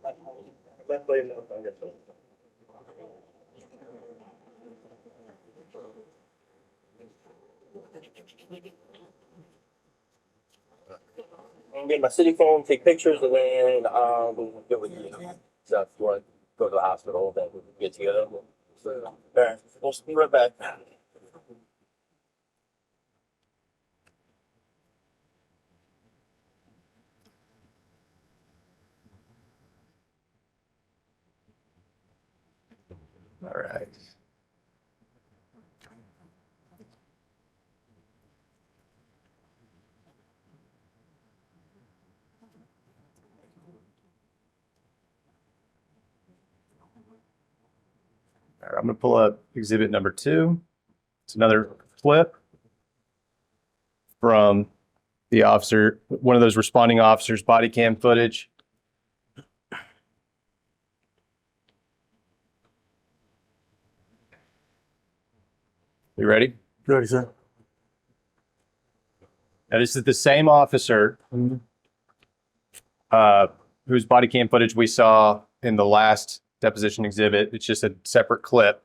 I'm get my city phone, take pictures, and then we'll get with you. So if you want to go to the hospital, then we can get together. So, all right, we'll be right back. All right. All right, I'm going to pull up exhibit number 2. It's another clip from the officer, one of those responding officers' body cam footage. You ready? Ready, sir. Now, this is the same officer whose body cam footage we saw in the last deposition exhibit. It's just a separate clip.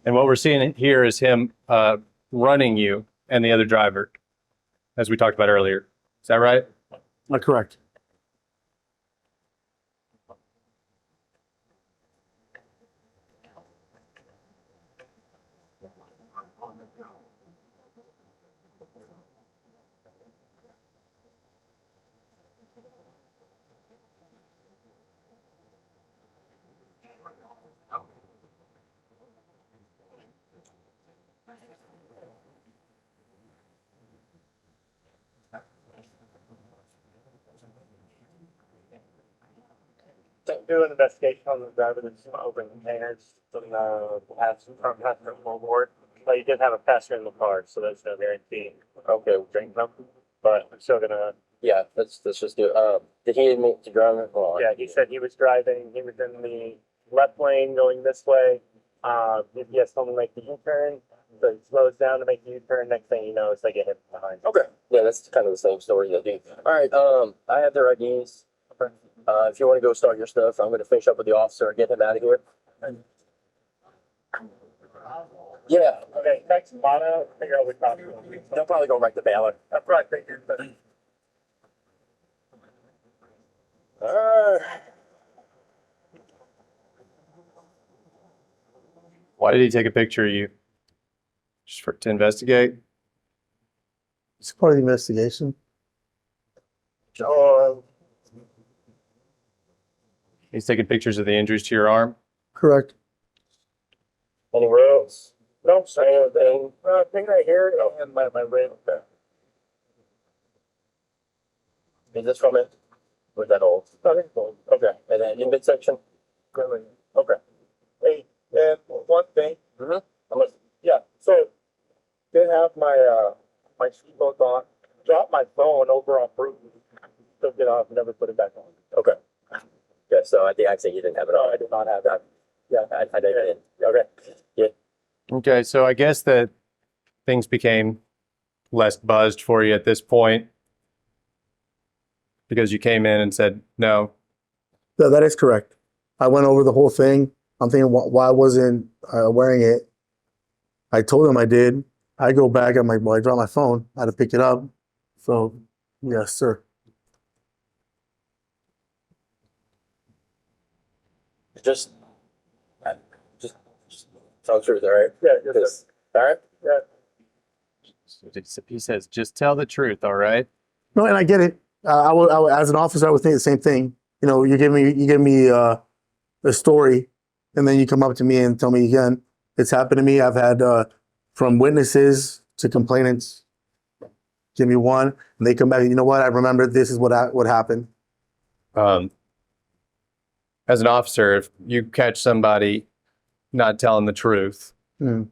And what we're seeing here is him running you and the other driver, as we talked about earlier. Is that right? Correct. Do an investigation on the driver that's opening containers from the passenger board. But he did have a passenger in the car, so that's no guarantee. Okay, we'll drink them. But I'm still gonna. Yeah, let's just do it. Did he admit to driving? Yeah, he said he was driving. He was in the left lane going this way. He has someone make the U-turn, so he slows down to make the U-turn. Next thing you know, it's like a hit behind. Okay. Yeah, that's kind of the same story that dude. All right. I have their IDs. If you want to go start your stuff, I'm going to finish up with the officer and get him out of here. Yeah. Okay, next mono, figure out which option. They'll probably go right to Baylor. That's what I figured. But Why did he take a picture of you? Just to investigate? It's part of the investigation. He's taking pictures of the injuries to your arm? Correct. anywhere else? No, say anything. Thing right here, and my rib. Is this from it? Or is that old? Nothing old. Okay. And then in midsection? Really. Okay. Hey, and one thing. Mm-hmm. Yeah. So did have my my seatbelt on. Dropped my phone over on Bruton. Took it off. Never put it back on. Okay. Yeah. So at the accident, you didn't have it No, on. I did not have that. Yeah, I did. Okay. Yeah. Okay, so I guess that things became less buzzed for you at this point because you came in and said no. No, that is correct. I went over the whole thing. I'm thinking why I wasn't wearing it. I told him I did. I go back. I'm like, well, I dropped my phone. I had to pick it up. So, yes, sir. Just tell the truth, all right? Yeah, yes, All right? yeah. He says, just tell the truth, all right? No, and I get it. I would, as an officer, I would think the same thing. You know, you give me a story, and then you come up to me and tell me again. It's happened to me. I've had from witnesses to complainants. Give me one, and they come back. You know what? I remember this is what happened. as an officer, if you catch somebody not telling the truth Mm.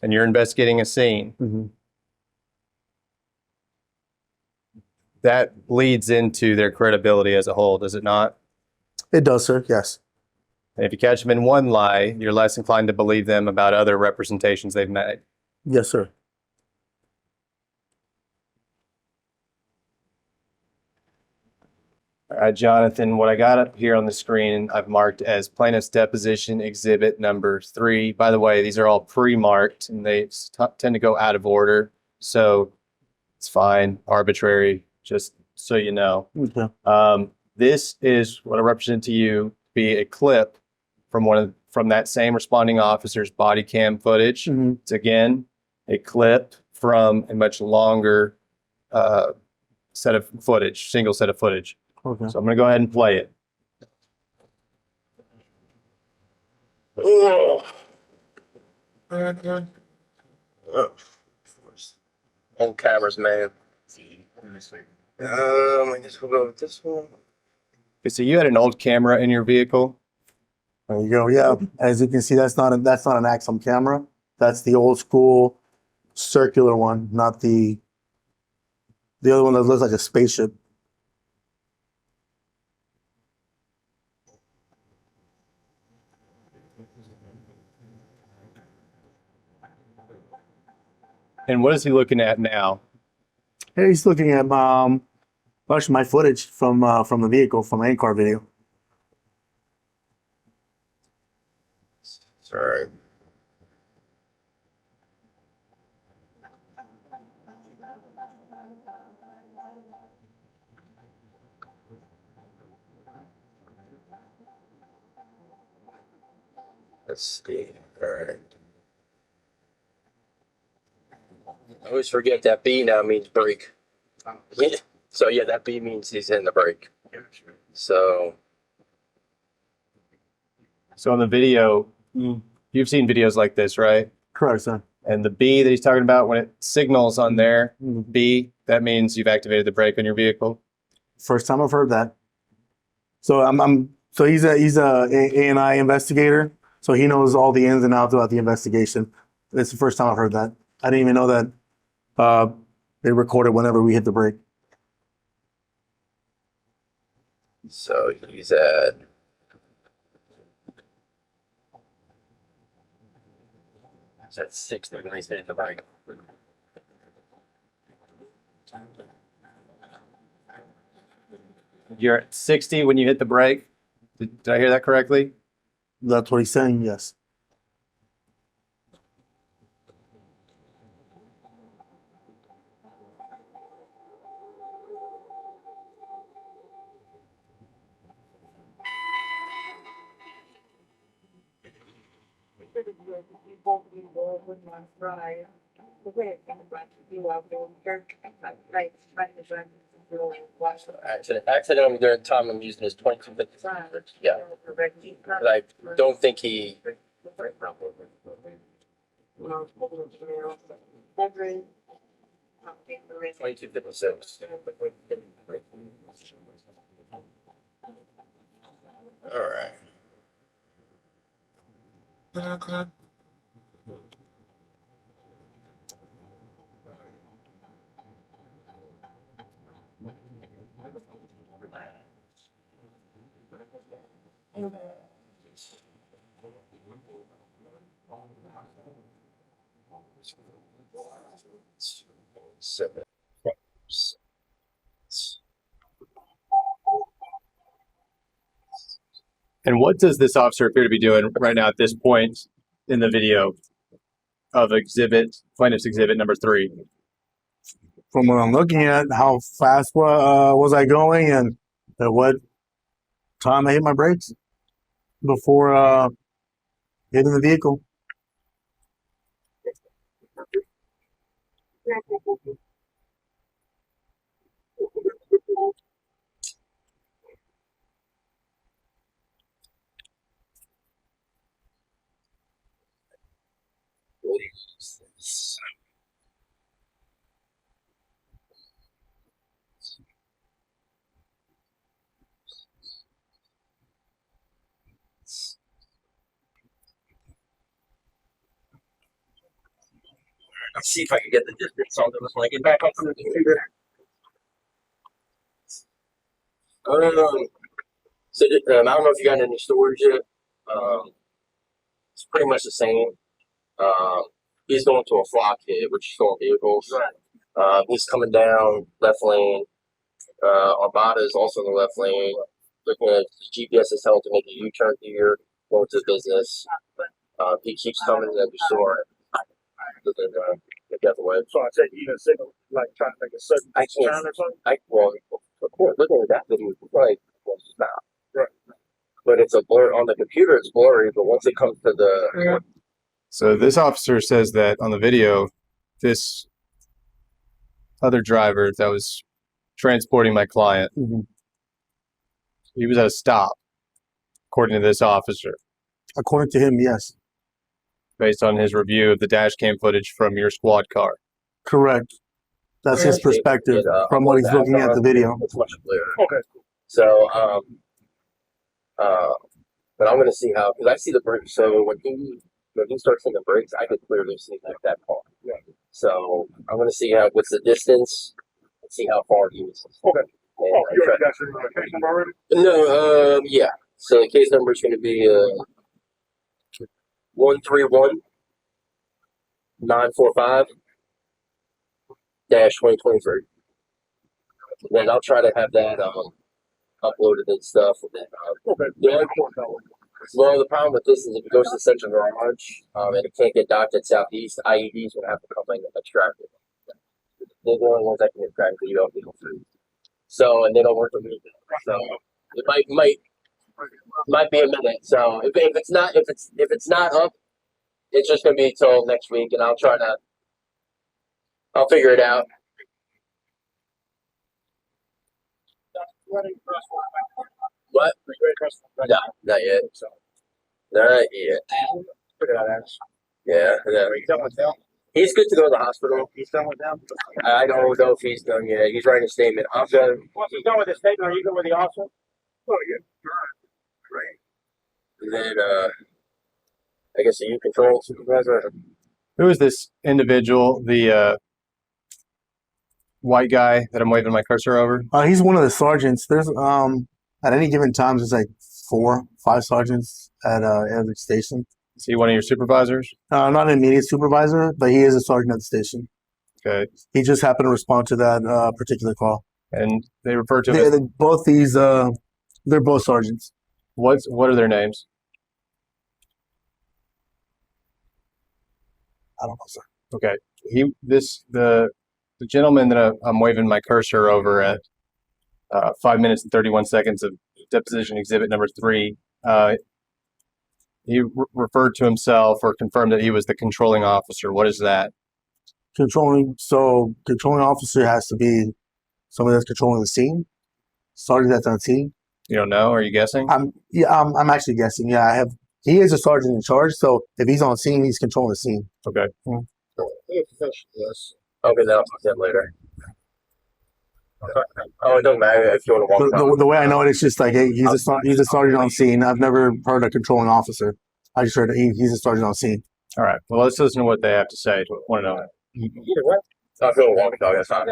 and you're investigating a scene, Mm-hmm. that leads into their credibility as a whole, does it not? It does, sir. Yes. And if you catch them in one lie, you're less inclined to believe them about other representations they've made. Yes, sir. All right, Jonathan, what I got up here on the screen, I've marked as plaintiff's deposition exhibit number 3. By the way, these are all pre-marked and they tend to go out of order. So it's fine, arbitrary, just so you know. Okay. This is what I represent to you be a clip from from that same responding officer's body cam footage. Mm-hmm. It's again a clip from a much longer set of footage, single set of footage. Okay. So I'm going to go ahead and play it. On cameras, man. I guess we'll go with this one. Okay, so you had an old camera in your vehicle. There you go. Yeah. As you can see, that's not an Axum camera. That's the old school circular one, not the other one that looks like a spaceship. And what is he looking at now? Here he's looking at actually my footage from the vehicle from the in-car video. Sorry. Let's see. All right. I always forget that B now means brake. Yeah. So yeah, that B means he's in the brake. So So in the video, you've seen videos like this, right? Correct, sir. And the B that he's talking about, when it signals on there, Mhm. B, that means you've activated the brake on your vehicle. First time I've heard that. So so he's a A&I investigator, so he knows all the ins and outs about the investigation. It's the first time I've heard that. I didn't even know that they recorded whenever we hit the brake. so he's at It's at 60 when he's hitting the brake. You're at 60 when you hit the brake. Did I hear that correctly? That's what he's saying. Yes. Accidentally during the time I'm using his 2250. Yeah. But I don't think he. 2256. All right. Seven. And what does this officer appear to be doing right now at this point in the video of plaintiff's exhibit number 3? From what I'm looking at, how fast was I going, and at what time I hit my brakes before hitting the vehicle. see if I can get the distance on this when I get back onto the computer. So I don't know if you got any storage yet. It's pretty much the same. He's going to a flock hit, which is stolen vehicles. He's coming down left lane. Armada is also in the left lane. Looking at his GPS is telling to make a U-turn here, going to the business. He keeps coming to the store. Get the other way. So I said you signal like trying to make a sudden I can't. turn or something. Of course, looking at that video, it's like, well, stop. Right. But it's a blur on the computer. It's blurry, but once it comes to the So this officer says that on the video, this other driver that was transporting my client, he was at a stop, according to this officer, According to him, yes. based on his review of the dash cam footage from your squad car. Correct. That's his perspective from what he's looking at the video. It's much clearer. Okay. So, but I'm gonna see how, because I see the brakes. So when he starts in the brakes, I could clearly see that car. Yeah. So I'm gonna see what's the distance, and see how far he is. Okay. And Oh, you already got your case number already? No, yeah. So the case number is going to be 131-945-2023. Then I'll try to have that uploaded and stuff. And then, Okay. well, the problem with this is if it goes to Central Garage and it can't get docked at Southeast, IEDs would have to come and extract it. They're the only ones that can get cracked for you don't need food. So, and they don't work with me. So it might be a minute. So if it's not up, it's just gonna be till next week, and I'll figure it out. What? No, not yet. Not yet. Figure that out. Yeah. He's done with them. He's good to go to the hospital. He's done with them. I don't know if he's done yet. He's writing a statement. I'm done. Once he's done with the statement, are you good with the officer? Oh yeah. Right. And then I guess the U control supervisor. Who is this individual, the white guy that I'm waving my cursor over? He's one of the sergeants. There's at any given time there's like 4, 5 sergeants at every station. Is he one of your supervisors? Not an immediate supervisor, but he is a sergeant at the station. Okay. He just happened to respond to that particular call. And they refer to him as, Both these, they're both sergeants. what are their names? I don't know, sir. Okay. The gentleman that I'm waving my cursor over at 5 minutes and 31 seconds of deposition exhibit number 3, he referred to himself or confirmed that he was the controlling officer. What is that? Controlling officer has to be somebody that's controlling the scene. Sergeant that's on scene. You don't know? Are you guessing? I'm actually guessing. Yeah, he is a sergeant in charge, so if he's on scene, he's controlling the scene. Okay. Yes. Okay, then I'll talk to him later. Oh, it doesn't matter if you want to walk. The way I know it, it's just like, hey, he's a sergeant on scene. I've never heard a controlling officer. I just heard he's a sergeant on scene. All right. Well, let's listen to what they have to say. Want to know. Either way. I'll go walk dog. That's fine.